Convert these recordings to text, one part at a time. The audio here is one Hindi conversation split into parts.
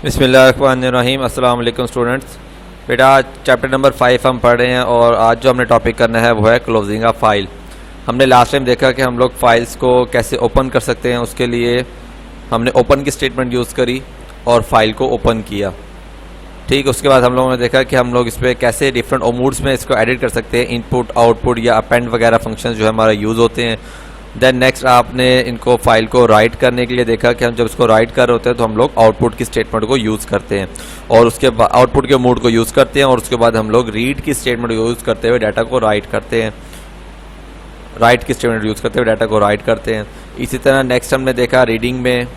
बिस्मिल्लाहिर्रहमानिर्रहीम। अस्सलाम वालेकुम स्टूडेंट्स। बेटा आज चैप्टर नंबर 5 हम पढ़ रहे हैं और आज जो हमने टॉपिक करना है वो है क्लोजिंग अ फाइल। हमने लास्ट टाइम देखा कि हम लोग फाइल्स को कैसे ओपन कर सकते हैं, उसके लिए हमने ओपन की स्टेटमेंट यूज़ करी और फाइल को ओपन किया। ठीक, उसके बाद हम लोगों ने देखा कि हम लोग इस पर कैसे डिफरेंट मोड्स में इसको एडिट कर सकते हैं, इनपुट आउटपुट या अपेंड वगैरह फंक्शन जो है हमारा यूज़ होते हैं। देन नेक्स्ट आपने इनको फाइल को राइट करने के लिए देखा कि हम जब इसको राइट कर रहे होते हैं तो हम लोग आउटपुट की स्टेटमेंट को यूज़ करते हैं और उसके बाद आउटपुट के मोड को यूज़ करते हैं और उसके बाद हम लोग रीड की स्टेटमेंट को यूज़ करते हुए डाटा को राइट करते हैं, राइट की स्टेटमेंट यूज़ करते हुए डाटा को राइट करते हैं। इसी तरह नेक्स्ट हमने देखा रीडिंग में,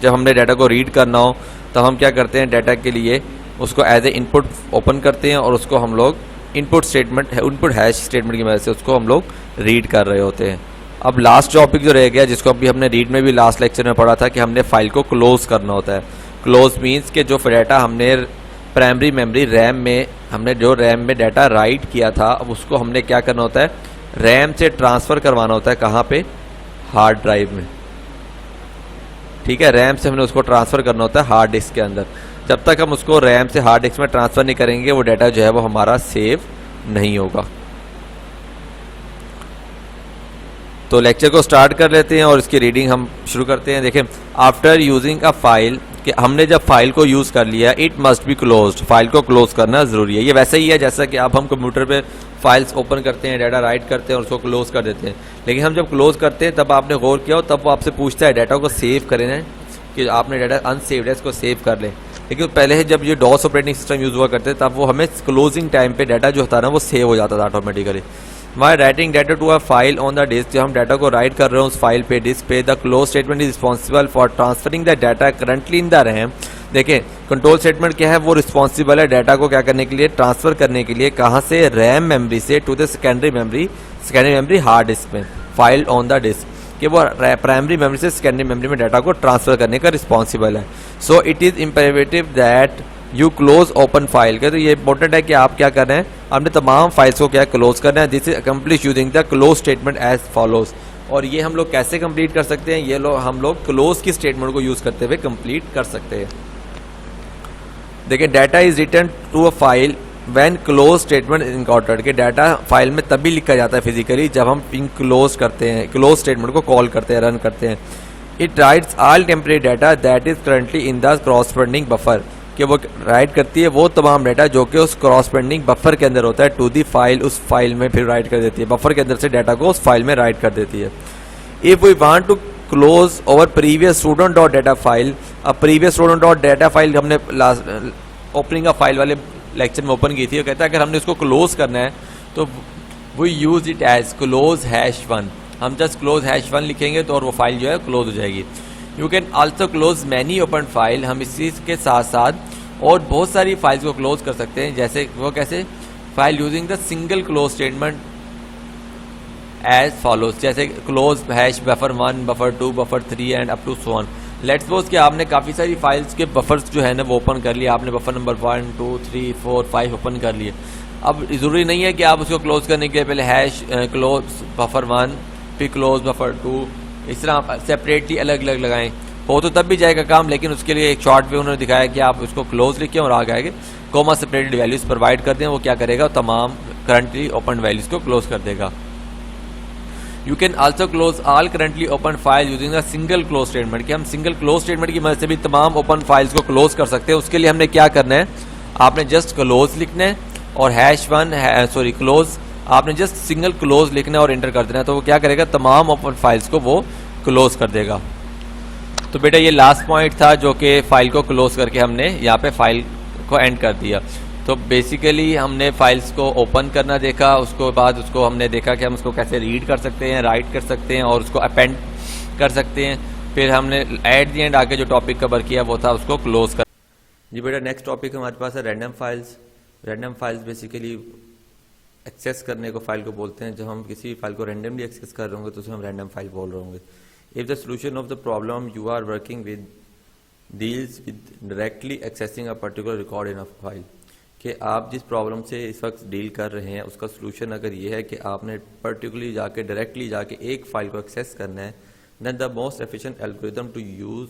जब हमने डाटा को रीड करना हो तो हम क्या करते हैं, डाटा के लिए उसको एज ए इनपुट ओपन करते हैं और उसको हम लोग input statement input hash statement की मदद से उसको हम लोग रीड कर रहे होते हैं। अब लास्ट टॉपिक जो रह गया, जिसको अभी हमने रीड में भी लास्ट लेक्चर में पढ़ा था, कि हमने फाइल को क्लोज करना होता है। क्लोज मीन्स कि जो डाटा हमने प्राइमरी मेमोरी रैम में हमने जो रैम में डाटा राइट किया था, अब उसको हमने क्या करना होता है, रैम से ट्रांसफ़र करवाना होता है। कहाँ पे? हार्ड ड्राइव में। ठीक है, रैम से हमने उसको ट्रांसफ़र करना होता है हार्ड डिस्क के अंदर। जब तक हम उसको रैम से हार्ड डिस्क में ट्रांसफ़र नहीं करेंगे वो डाटा जो है वो हमारा सेव नहीं होगा। तो लेक्चर को स्टार्ट कर लेते हैं और इसकी रीडिंग हम शुरू करते हैं। देखें, आफ्टर यूजिंग अ फाइल, कि हमने जब फाइल को यूज़ कर लिया, it must be closed, file को क्लोज करना ज़रूरी है। ये वैसे ही है जैसा कि आप हम कंप्यूटर पे फाइल्स ओपन करते हैं, डाटा राइट करते हैं और उसको क्लोज कर देते हैं। लेकिन हम जब क्लोज करते हैं तब आपने गौर किया हो, तब वो आपसे पूछता है डाटा को सेव करें ना, कि आपने डाटा अनसेव्ड है इसको सेव कर लें। लेकिन पहले जब ये डॉस ऑपरेटिंग सिस्टम यूज़ हुआ करते तब वो हमें क्लोजिंग टाइम पे डाटा जो होता है ना वो सेव हो जाता था automatically. Why writing data to a file on the disk, जब हम डाटा को राइट कर रहे हैं उस फाइल पे डिस्क पे, the close statement is responsible for transferring the data currently in the RAM. देखें, कंट्रोल स्टेटमेंट क्या है, वो रिस्पॉन्सिबल है डाटा को क्या करने के लिए, ट्रांसफर करने के लिए। कहाँ से? रैम मेमोरी से to the secondary memory hard disk में, फाइल ऑन द डिस्क, कि वो प्राइमरी मेमोरी से सेकेंडरी मेमोरी में डाटा को ट्रांसफर करने का रिस्पॉन्सिबल है। So it is imperative that you close open file के, तो ये इंपॉर्टेंट है कि आप क्या कर रहे हैं, आपने तमाम फाइल्स को क्या क्लोज करना है। This is accomplish using the close statement as follows. और ये हम लोग कैसे कंप्लीट कर सकते हैं, ये लोग हम लोग क्लोज की स्टेटमेंट को यूज करते हुए कंप्लीट कर सकते हैं। देखिए, data is written to a file when close statement is incorporated, के डाटा फाइल में तभी लिखा जाता है फिजिकली जब हम इन क्लोज करते हैं, क्लोज स्टेटमेंट को कॉल करते हैं, रन करते हैं। It writes all temporary data that is currently in the corresponding buffer, कि वो राइट करती है वो तमाम डाटा जो कि उस क्रॉसपेंडिंग बफर के अंदर होता है, टू दी फाइल, उस फाइल में फिर राइट कर देती है, बफर के अंदर से डाटा को उस फाइल में राइट कर देती है। If we want to close over previous student dot data file, अब previous student dot data file हमने लास्ट ओपनिंग ऑफ फाइल वाले लेक्चर में ओपन की थी, वो कहता है अगर हमने उसको क्लोज करना है तो we use it as close #1, हम जस्ट क्लोज #1 लिखेंगे तो और वो फाइल जो है क्लोज हो जाएगी। You can also close many open file, हम इसी के साथ साथ और बहुत सारी फाइल्स को क्लोज कर सकते हैं। जैसे वो कैसे, file using the single close statement as follows, जैसे close #buffer1 buffer2 buffer3 and up to so on. Let's suppose कि आपने काफ़ी सारी फाइल्स के बफर्स जो है ना वो ओपन कर लिया, आपने बफर नंबर 1 2 3 4 5 ओपन कर लिए। अब ज़रूरी नहीं है कि आप उसको क्लोज करने के लिए पहले क्लोज buffer1 फिर क्लोज buffer2 इस तरह आप सेपरेटली अलग अलग लगाएं, हो तो तब भी जाएगा काम। लेकिन उसके लिए एक शॉर्ट वे उन्होंने दिखाया कि आप उसको क्लोज लिखें और आगे आगे कोमा सेपरेटेड वैल्यूज़ प्रोवाइड कर दें, वो क्या करेगा, तमाम करंटली ओपन वैल्यूज़ को क्लोज कर देगा। You can also close all currently open file using a single close statement, कि हम सिंगल क्लोज स्टेटमेंट की मदद से भी तमाम ओपन फाइल्स को क्लोज कर सकते हैं। उसके लिए हमने क्या करना है, आपने जस्ट क्लोज लिखना है और #1 क्लोज, आपने जस्ट सिंगल क्लोज लिखना है और एंटर कर देना है, तो वो क्या करेगा, तमाम ओपन फाइल्स को वो क्लोज कर देगा। तो बेटा ये लास्ट पॉइंट था जो कि फाइल को क्लोज करके हमने यहाँ पे फाइल को एंड कर दिया। तो बेसिकली हमने फाइल्स को ओपन करना देखा, उसको बाद उसको हमने देखा कि हम उसको कैसे रीड कर सकते हैं, राइट कर सकते हैं और उसको अपेंड कर सकते हैं। फिर हमने एट दी एंड आगे जो टॉपिक कवर किया वो था उसको क्लोज कर। जी बेटा, नेक्स्ट टॉपिक हमारे पास है random files. Random files basically access करने को फाइल को बोलते हैं। जब हम किसी फाइल को रैंडमली एक्सेस कर रहे होंगे तो उसे हम रैंडम फाइल बोल रहे होंगे। If the solution of the problem you are working with deals with directly accessing a particular record in a file, कि आप जिस प्रॉब्लम से इस वक्त डील कर रहे हैं उसका सोल्यूशन अगर ये है कि आपने पर्टिकुलरली जाके डायरेक्टली जाके एक फाइल को एक्सेस करना है, then the most efficient algorithm to use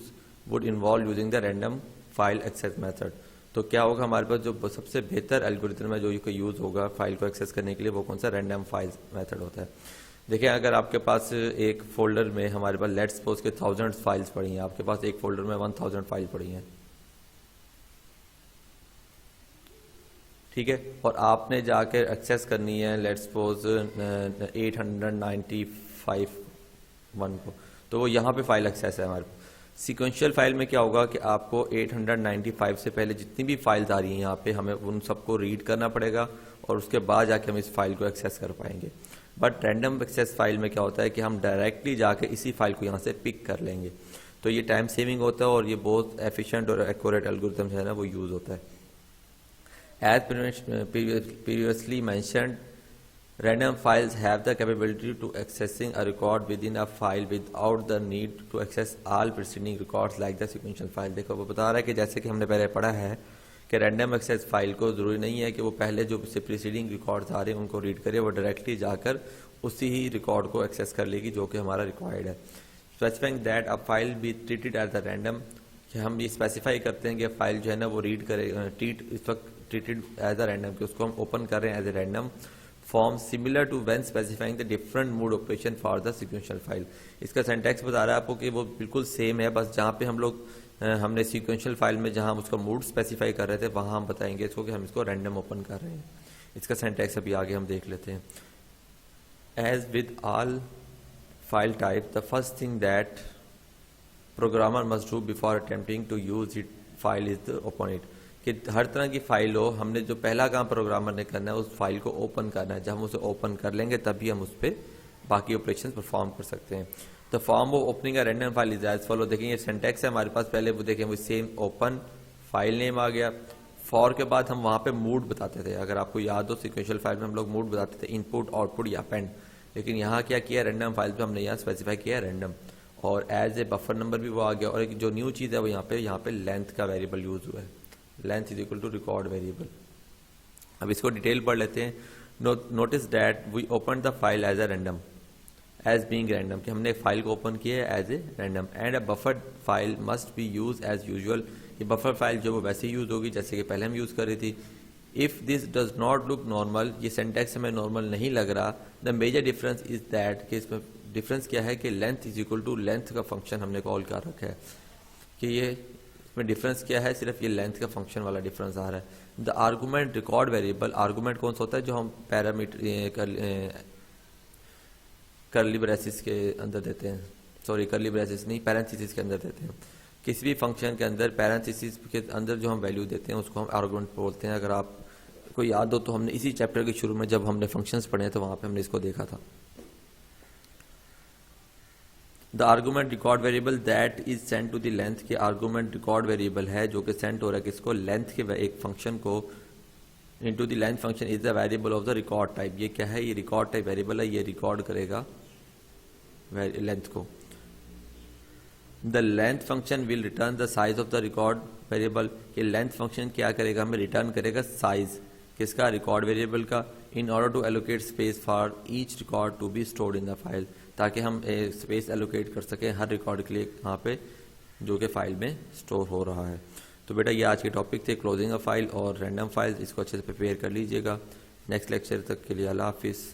would involve using the random file access method. तो क्या होगा, हमारे पास जो सबसे बेहतर एल्गोरिथम है जो यूज़ होगा फाइल को एक्सेस करने के लिए, वो कौन सा, रैंडम फाइल मेथड होता है। देखिए, अगर आपके पास एक फोल्डर में हमारे पास लेट्स सपोज के 1000 फाइल्स पड़ी हैं, आपके पास एक फोल्डर में 1000 फाइल पड़ी हैं, ठीक है, और आपने जाकर एक्सेस करनी है लेट्स सपोज 895 वन को, तो वो यहाँ पे फाइल एक्सेस है हमारे पास। सीक्वेंशियल फाइल में क्या होगा कि आपको 895 से पहले जितनी भी फाइल्स आ रही हैं यहाँ पे, हमें उन सबको रीड करना पड़ेगा और उसके बाद जाके हम इस फाइल को एक्सेस कर पाएंगे। बट रैंडम एक्सेस फाइल में क्या होता है कि हम डायरेक्टली जाके इसी फाइल को यहाँ से पिक कर लेंगे, तो ये टाइम सेविंग होता है और ये बहुत एफिशिएंट और एक्यूरेट एल्गोरिथम है ना, वो यूज़ होता है। As previously mentioned, random files have the capability to accessing a record within a file without the need to access all preceding records like the sequential file। देखो, वो बता रहा है कि जैसे कि हमने पहले पढ़ा है कि रैंडम एक्सेस फाइल को ज़रूरी नहीं है कि वो पहले जो से प्रीसीडिंग रिकॉर्ड्स आ रहे हैं उनको रीड करे, वो डायरेक्टली जाकर उसी ही रिकॉर्ड को एक्सेस कर लेगी जो कि हमारा रिक्वायर्ड है। Specifying that a file be treated as the random, कि हम ये स्पेसिफाई करते हैं कि फाइल जो है ना वो रीड करे, इस वक्त ट्रीटेड एज अ रैंडम, कि उसको हम ओपन कर रहे हैं as a random form similar to when specifying the different mode operation for the sequential file. इसका सिंटैक्स बता रहा है आपको कि वो बिल्कुल सेम है, बस जहाँ पे हम लोग हमने सीक्वेंशियल फाइल में जहाँ हम उसका मूड स्पेसिफाई कर रहे थे वहाँ हम बताएंगे इसको कि हम इसको रैंडम ओपन कर रहे हैं। इसका सिंटैक्स अभी आगे हम देख लेते हैं। As with all file type, the first thing that programmer must do before attempting to use it file is the open it, कि हर तरह की फाइल हो, हमने जो पहला काम प्रोग्रामर ने करना है उस फाइल को ओपन करना है। जब हम उसे ओपन कर लेंगे तभी हम उस पर बाकी ऑपरेशन परफॉर्म कर सकते हैं। The form of opening a random file is as follow. देखें, ये सिंटैक्स है हमारे पास, पहले वो देखें वो सेम ओपन फाइल नेम आ गया, फॉर के बाद हम वहाँ पे मूड बताते थे। अगर आपको याद हो सिक्वेंशियल फाइल में हम लोग मूड बताते थे, इनपुट, आउटपुट या पेंड, लेकिन यहाँ क्या किया, रैंडम फाइल पे हमने यहाँ स्पेसिफाई किया रैंडम, और एज ए बफर नंबर भी वो आ गया। और एक जो न्यू चीज़ है वो यहाँ पे लेंथ का वेरिएबल यूज हुआ है, length is equal to record variable. अब इसको डिटेल पढ़ लेते हैं। Notice that we open the file as a random, as being random, कि हमने एक फाइल को ओपन किया है as a random, and a buffer file must be use as usual. ये बफर फाइल जो वो वैसे यूज होगी जैसे कि पहले हम यूज कर रही थी। If this does not look normal, ये सेंटेक्स हमें नॉर्मल नहीं लग रहा, the major difference is that, कि इसमें डिफरेंस क्या है कि length is equal to length का फंक्शन हमने कॉल कर रखा है, कि ये इसमें डिफरेंस क्या है, सिर्फ ये लेंथ का फंक्शन वाला डिफरेंस आ रहा है। The argument record variable, argument कौन सा होता है जो हम पैरामीटर करली ब्रेसिस के अंदर देते हैं, सॉरी करली ब्रेसिस नहीं, पैरेंथेसिस के अंदर देते हैं। किसी भी फंक्शन के अंदर पैरेंथेसिस के अंदर जो हम वैल्यू देते हैं उसको हम आर्गूमेंट बोलते हैं। अगर आप को याद हो तो हमने इसी चैप्टर के शुरू में जब हमने फंक्शंस पढ़े तो वहाँ पे हमने इसको देखा था। The argument record variable that is send to the length, के आर्गूमेंट रिकॉर्ड वेरिएबल है जो कि सेंड हो रहा है किसको, लेंथ के एक फंक्शन को, into the length function is the variable of the record type. ये क्या है, ये रिकॉर्ड टाइप वेरिएबल है, ये रिकॉर्ड करेगा लेंथ को। The length function will return the size of the record variable, ये लेंथ फंक्शन क्या करेगा, हमें रिटर्न करेगा साइज किसका, रिकॉर्ड वेरिएबल का, in order to allocate space for each record to be stored in the file, ताकि हम स्पेस एलोकेट कर सकें हर रिकॉर्ड के लिए यहाँ पे जो कि फाइल में स्टोर हो रहा है। तो बेटा ये आज के टॉपिक थे, क्लोजिंग अ फाइल और रैंडम फाइल, इसको अच्छे से प्रिपेयर कर लीजिएगा। नेक्स्ट लेक्चर तक के लिए अल्लाह हाफिज़।